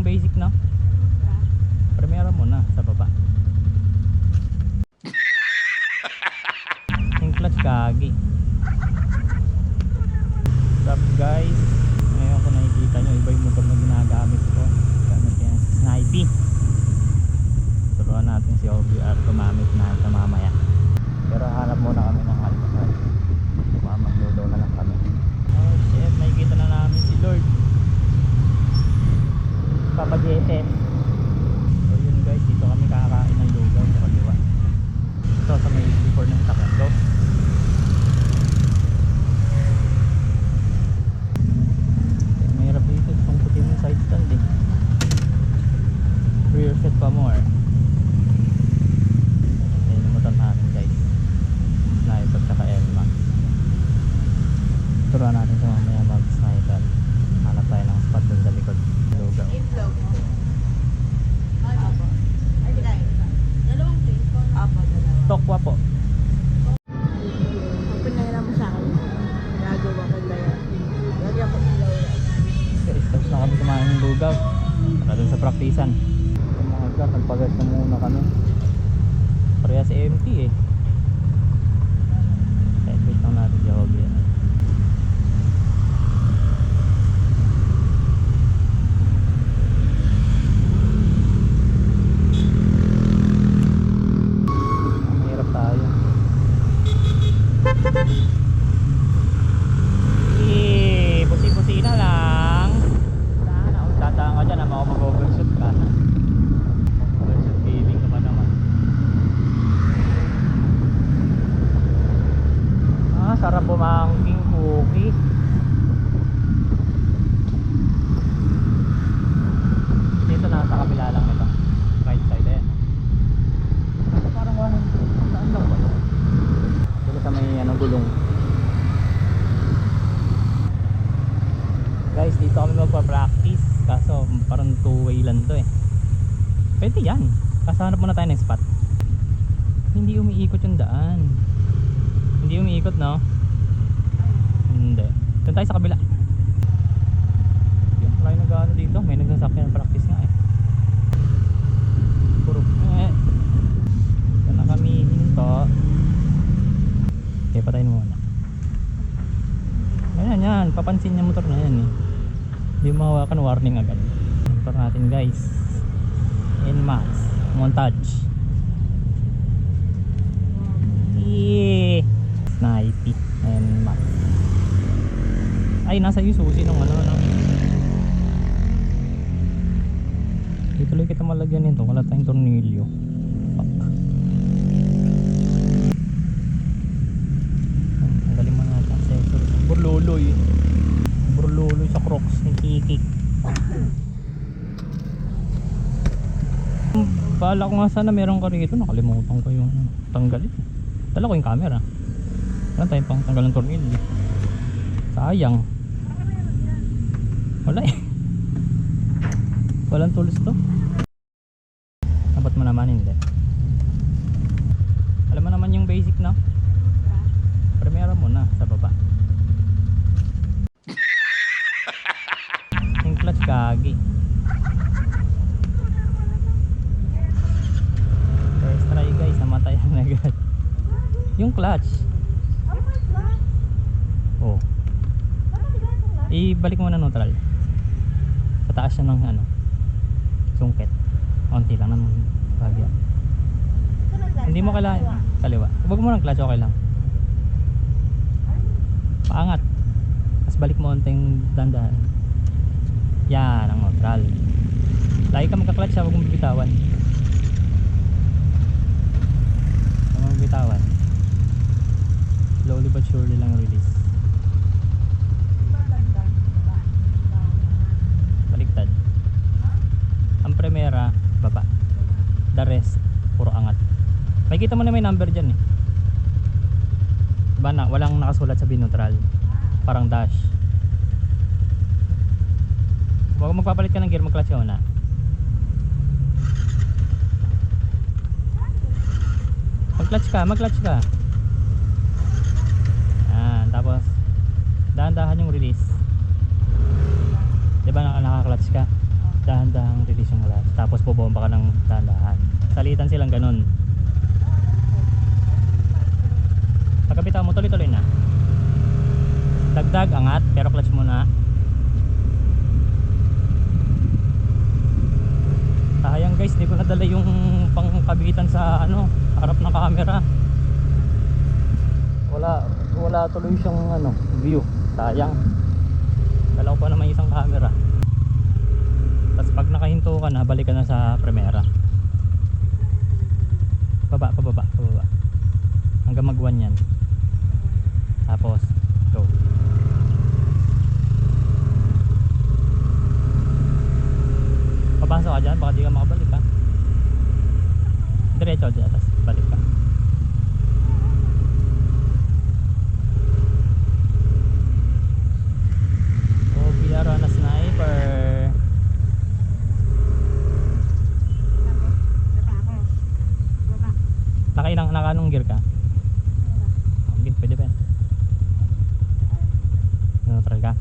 basic na. Primera mo na sa baba. Yung clutch kagi. What's up guys? Ngayon ko nakikita nyo iba yung motor na ginagamit ko. Gamit yan si Snipey. Turuan natin si OBR gumamit na ito mamaya. Pero hanap muna kami ng alcohol. Magluto na lang kami. Oh shit, nakikita na namin si Lord Papa JS. So yun guys, dito kami kakain ng lugaw sa kaliwa. Ito sa may before ng Takando. Mahirap dito, sungkutin yung side stand eh. Rear set pa more. Yan yung motor namin guys. Sniper tsaka L-Max. Turuan natin sa mamaya mag-sniper. Hanap tayo ng spot dun sa likod. Lugaw. Tokwa po. Ang pinahiram mo sa akin, gagawa ko na yan. Lagyan ko ilaw yan. Okay, tapos na kami kumain ng lugaw. Para dun sa praktisan. Yung mga gas, nagpagas na muna kami. Parehas empty eh. Wait lang natin si Hobby. Mahirap tayo. Pusi-pusi na lang. Sana, dadaan ka dyan, ako mag-overshoot ka. Overshoot feeling ka pa naman. Sarap bumangking cookie. Dito na sa kabila lang nito. Right side eh. Parang walang saan lang ba? Dito sa may gulong. Guys, dito kami magpa-practice. Kaso parang two-way lang to eh. Pwede yan. Kaso hanap muna tayo ng spot. Hindi umiikot yung daan. Hindi umiikot, no? Hindi. Doon tayo sa kabila. Yun, marami nag-ano dito. May nagsasakyan ng practice nga eh. Puro Doon na kami hinto. Okay, patayin mo muna. Ayan, yan. Papansin yung motor na yan eh. Hindi mahawakan, warning agad. Motor natin guys. NMAX. Montage. Yeah. Snipey and Max. Ay, nasa yung susi nung ano. Dito lang kita malagyan nito. Wala tayong tornilyo. Fuck. Ang galing mo natin ang sensor. Burluloy. Burluloy sa Crocs ni Kiki. Bala ko nga sana meron ka rito. Nakalimutan ko yung tanggalin. Dala ko yung camera. Wala tayong pang tanggal ng tornilyo. Sayang. Wala eh. Walang tools to. Dapat mo naman hindi. Alam mo naman yung basic na. Primera mo na sa baba. Yung clutch kagi. First try guys, namatayan na agad. Yung clutch. Oh. Ibalik mo na neutral. Sa taas siya ng sungkit. Konti lang ng bagya. Hindi mo kailangan kaliwa. Huwag mo ng clutch, okay lang. Paangat. Tapos balik mo onting dandahan. Yan ang neutral. Lagi ka magka-clutch, huwag mong bibitawan. Huwag mong bibitawan. Slowly but surely lang release. Baliktad. Ang primera baba. The rest puro angat. Makikita mo na may number dyan eh. Diba na, walang nakasulat sa binutral. Parang dash. Huwag magpapalit ka ng gear, mag-clutch ka muna. Mag-clutch ka. Tapos dahan-dahan yung release. Diba naka-clutch ka? Dahan-dahan Tapos bubomba ka ng dahan-dahan. Salitan silang ganun. Pagkabitawan mo, tuloy-tuloy na. Dagdag, angat, pero clutch muna. Sayang guys, di ko nadala yung pangkabitan sa ano, harap ng camera. Wala tuloy siyang ano, view. Sayang. Dala ko pa naman isang camera. Tapos pag nakahinto ka na, balik ka na sa Primera. Pababa. Hanggang mag-1 yan. Tapos, go. Papasok ka dyan, baka di ka makabalik ha. Diretso dyan, tapos balik ka. Oh, biyara na sniper. Naka-anong gear ka? Okay, pwede pa yan. Neutral ka.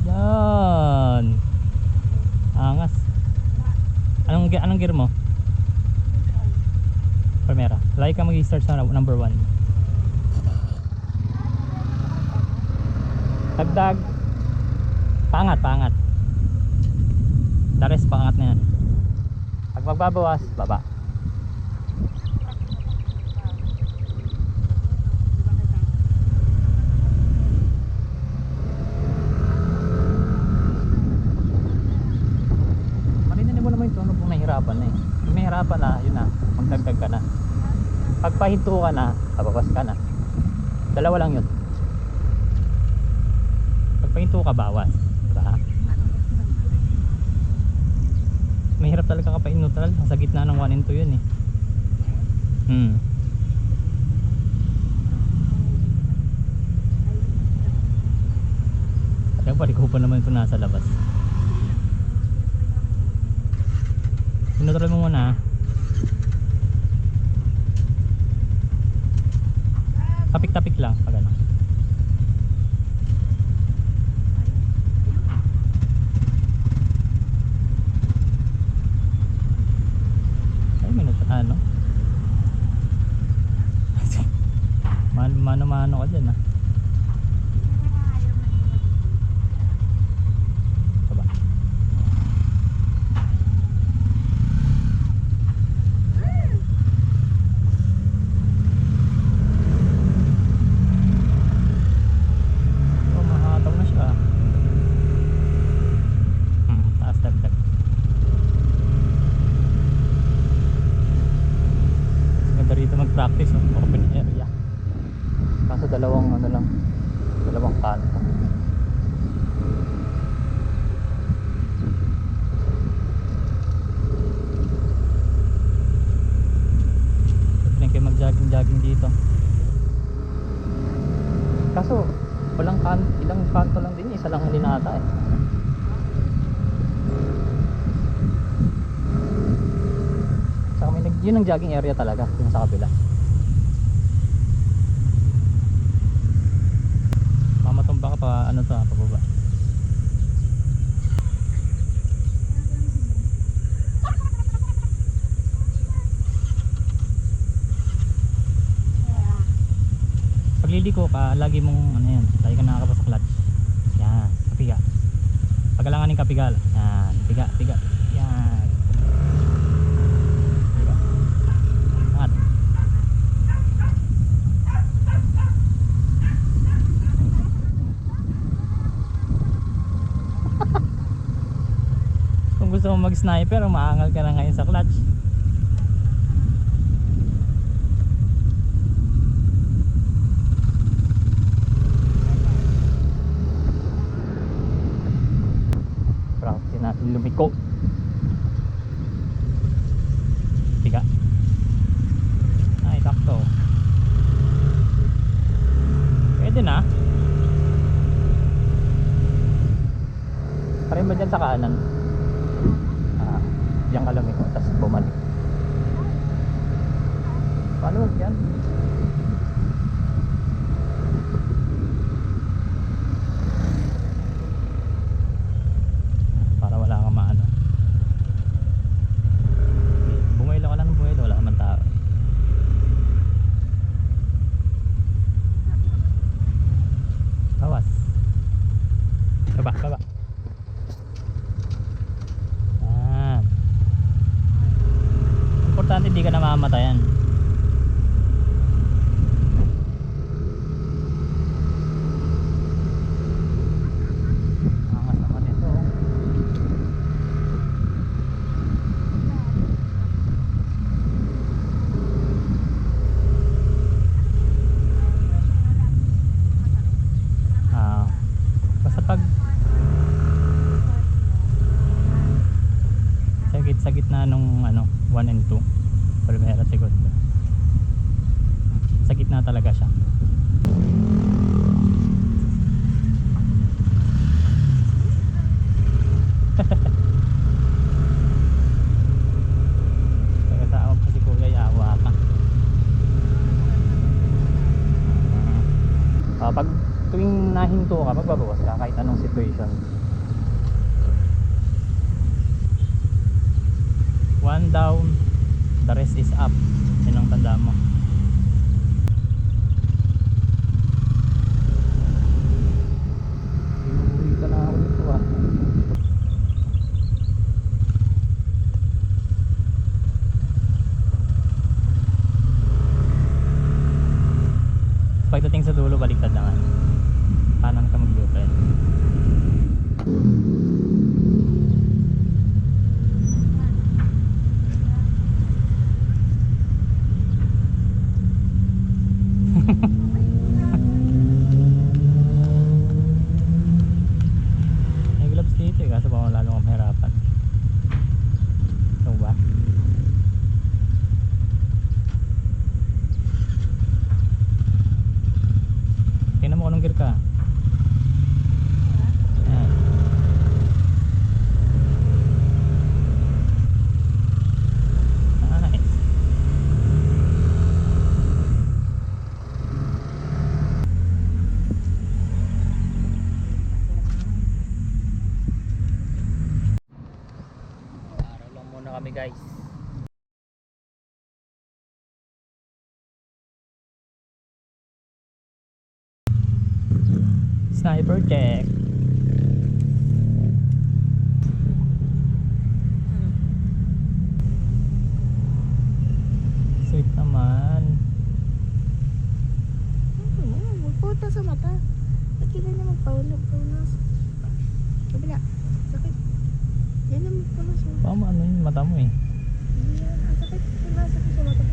Yan. Angas. Anong gear mo? Primera. Lagi ka mag-start sa number 1. Dagdag. Paangat. The rest paangat na yan. Pag magbabawas, baba. Marinanin mo naman yung tono kung nahihirapan na eh. Kung nahihirapan na, yun na, magdagdag ka na. Pag pahinto ka na, babawas ka na. Dalawa lang yun. Pag pahinto ka, bawas. Diba? Mahirap talaga kapag neutral. Sa gitna ng 1 and 2 yun eh. Kaya pariko pa naman ito nasa labas. Neutral mo muna. Tapik-tapik lang pag ano. Ano? Mano-mano ka dyan ah. Baba. Oh, mahataw na siya. Taas dagdag. Dito mag-practice open area. Kaso dalawang kanto. Pwede kayo mag-jogging dito. Kaso ilang kanto lang din, isa lang linata eh. Yun ang jogging area talaga, yung sa kabila. Mamatumba ka pa, ano to, pababa. Pag liliko ka, lagi mong, lagi ka nakakapa sa clutch. Yan, kapiga. Pagalanganin kapigal. Yan, piga. Yan. Gusto mo mag-sniper, maangal ka na ngayon sa clutch. Practice natin lumiko. Tiga. Ay, takto. Pwede na. Parin ba dyan sa kanan? Diyan ka lumiko, tapos bumalik. Paano yan? 2. Primera at segundo. Sa gitna talaga siya. Kasama pa si Kuya, yawa ka. Pag tuwing nahinto ka, magbabawas ka kahit anong situation. One down, the rest is up. Yan ang tanda mo. Inuwi ka na ako nito ah. Pagdating sa dulo, baliktad naman. Kanan ka mag-U-turn. May gloves dito eh, kaso baka lalo kang mahirapan. Ito ba? Tingnan mo kung anong gear ka. Ayan. Nice. Araw lang muna kami guys. Sniper check. Sweet naman. Magputa sa mata. Ba't kita niya magpaunas? Kabila. Sakit. Yan ang magpunas mo. Baka ano yung mata mo eh. Hindi yan. Ang sakit. Sakit sa mata.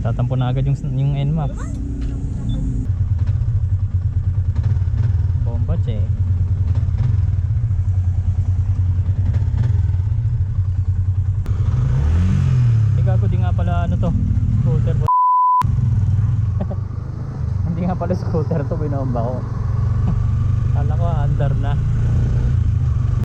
Tatampo na agad yung NMAX. Bomba check. Gago, di nga pala ano to, scooter. Hindi nga pala scooter to, binomba ko. Kala ko under na.